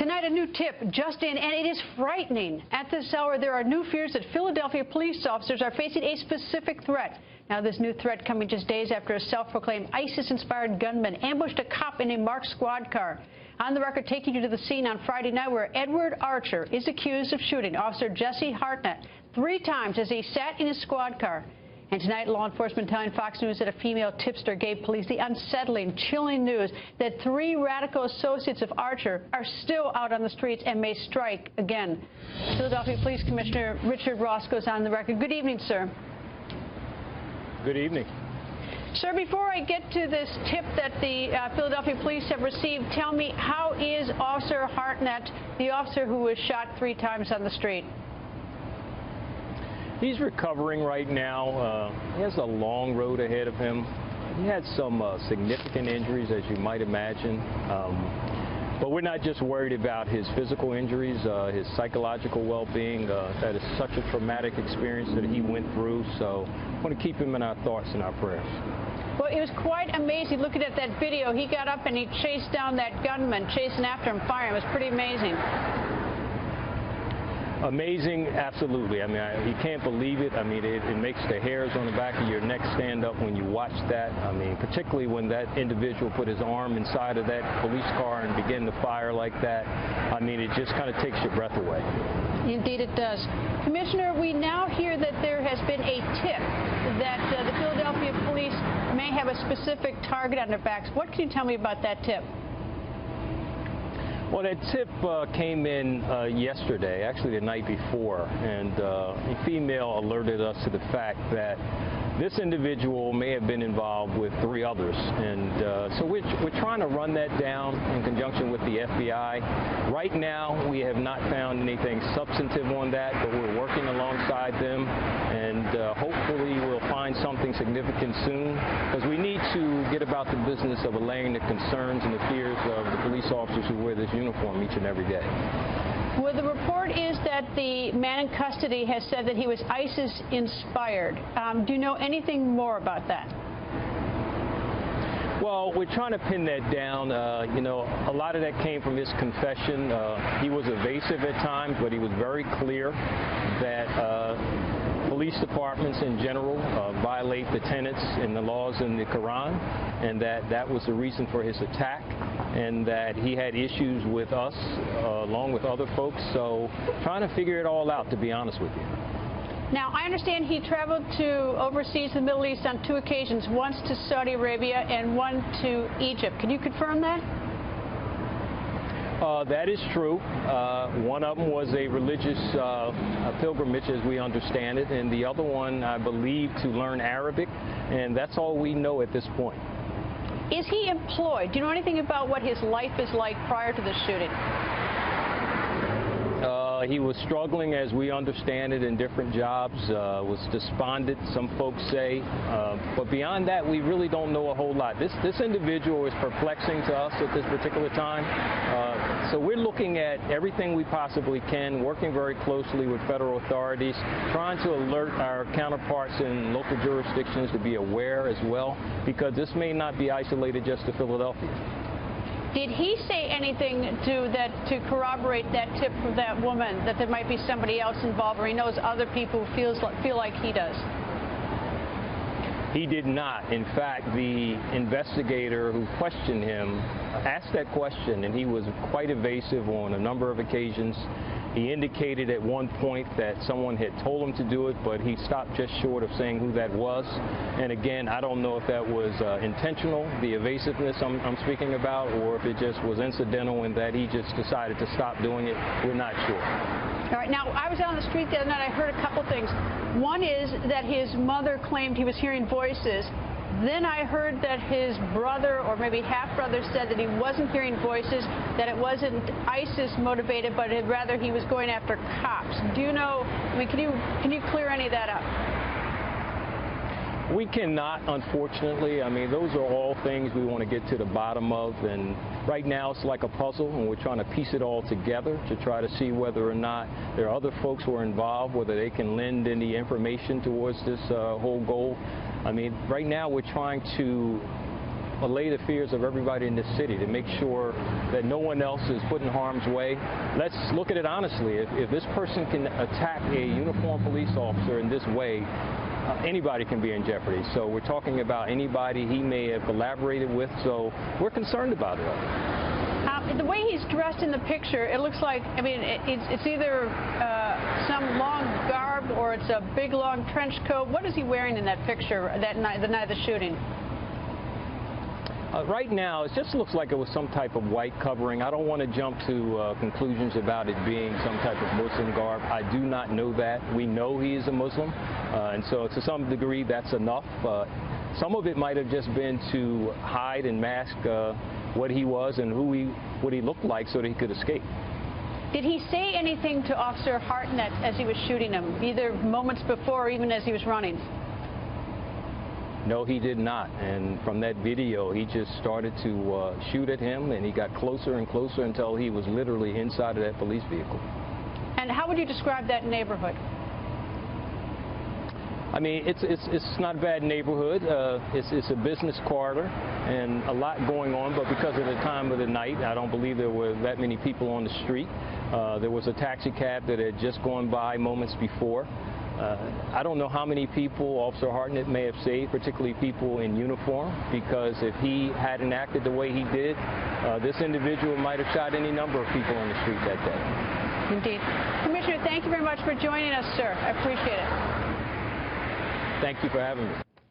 Tonight, a new tip just in, and it is frightening. At this hour, there are new fears that Philadelphia police officers are facing a specific threat. Now, this new threat coming just days after a self-proclaimed ISIS-inspired gunman ambushed a cop in a marked squad car. On the record, taking you to the scene on Friday night where Edward Archer is accused of shooting Officer Jesse Hartnett 3 times as he sat in his squad car. And tonight, law enforcement telling Fox News that a female tipster gave police the unsettling, chilling news that 3 radical associates of Archer are still out on the streets and may strike again. Philadelphia Police Commissioner Richard Ross goes on the record. Good evening, sir. Good evening. Sir, before I get to this tip that the Philadelphia police have received, tell me, how is Officer Hartnett, the officer who was shot 3 times on the street? He's recovering right now. He has a long road ahead of him. He had some significant injuries, as you might imagine. But we're not just worried about his physical injuries, his psychological well-being. That is such a traumatic experience that he went through. So I want to keep him in our thoughts and our prayers. Well, it was quite amazing looking at that video. He got up and he chased down that gunman, chasing after him, firing. It was pretty amazing. Amazing, absolutely. I mean, you can't believe it. I mean, it makes the hairs on the back of your neck stand up when you watch that. I mean, particularly when that individual put his arm inside of that police car and began to fire like that. I mean, it just kind of takes your breath away. Indeed it does. Commissioner, we now hear that there has been a tip that the Philadelphia police may have a specific target on their backs. What can you tell me about that tip? Well, that tip came in yesterday, actually the night before, and a female alerted us to the fact that this individual may have been involved with 3 others. And so we're trying to run that down in conjunction with the FBI. Right now, we have not found anything substantive on that, but we're working alongside them, and hopefully we'll find something significant soon, because we need to get about the business of allaying the concerns and the fears of the police officers who wear this uniform each and every day. Well, the report is that the man in custody has said that he was ISIS-inspired. Do you know anything more about that? Well, we're trying to pin that down. You know, a lot of that came from his confession. He was evasive at times, but he was very clear that police departments in general violate the tenets and the laws in the Quran, and that was the reason for his attack, and that he had issues with us along with other folks. So trying to figure it all out, to be honest with you. Now, I understand he traveled to overseas the Middle East on 2 occasions, once to Saudi Arabia and one to Egypt. Can you confirm that? That is true. One of them was a religious pilgrimage, as we understand it, and the other one, I believe, to learn Arabic, and that's all we know at this point. Is he employed? Do you know anything about what his life is like prior to the shooting? He was struggling, as we understand it, in different jobs, was despondent, some folks say. But beyond that, we really don't know a whole lot. This individual is perplexing to us at this particular time. So we're looking at everything we possibly can, working very closely with federal authorities, trying to alert our counterparts in local jurisdictions to be aware as well, because this may not be isolated just to Philadelphia. Did he say anything to corroborate that tip from that woman, that there might be somebody else involved, or he knows other people who feel like he does? He did not. In fact, the investigator who questioned him asked that question, and he was quite evasive on a number of occasions. He indicated at one point that someone had told him to do it, but he stopped just short of saying who that was. And again, I don't know if that was intentional, the evasiveness I'm speaking about, or if it just was incidental and that he just decided to stop doing it. We're not sure. All right. Now, I was out on the street the other night. I heard a couple things. One is that his mother claimed he was hearing voices. Then I heard that his brother, or maybe half-brother, said that he wasn't hearing voices, that it wasn't ISIS motivated, but rather he was going after cops. Do you know, I mean, can you clear any of that up? We cannot, unfortunately. I mean, those are all things we want to get to the bottom of, and right now it's like a puzzle, and we're trying to piece it all together to try to see whether or not there are other folks who are involved, whether they can lend any information towards this whole goal. I mean, right now we're trying to allay the fears of everybody in this city, to make sure that no one else is put in harm's way. Let's look at it honestly. If this person can attack a uniformed police officer in this way, anybody can be in jeopardy. So we're talking about anybody he may have collaborated with, so we're concerned about it. The way he's dressed in the picture, it looks like, I mean, it's either some long garb or it's a big long trench coat. What is he wearing in that picture that night, the night of the shooting? Right now, it just looks like it was some type of white covering. I don't want to jump to conclusions about it being some type of Muslim garb. I do not know that. We know he is a Muslim, and so to some degree that's enough. Some of it might have just been to hide and mask what he was and what he looked like so that he could escape. Did he say anything to Officer Hartnett as he was shooting him, either moments before or even as he was running? No, he did not. And from that video, he just started to shoot at him, and he got closer and closer until he was literally inside of that police vehicle. And how would you describe that neighborhood? I mean, it's not a bad neighborhood. It's a business corridor and a lot going on, but because of the time of the night, I don't believe there were that many people on the street. There was a taxi cab that had just gone by moments before. I don't know how many people Officer Hartnett may have saved, particularly people in uniform, because if he hadn't acted the way he did, this individual might have shot any number of people on the street that day. Indeed. Commissioner, thank you very much for joining us, sir. I appreciate it. Thank you for having me.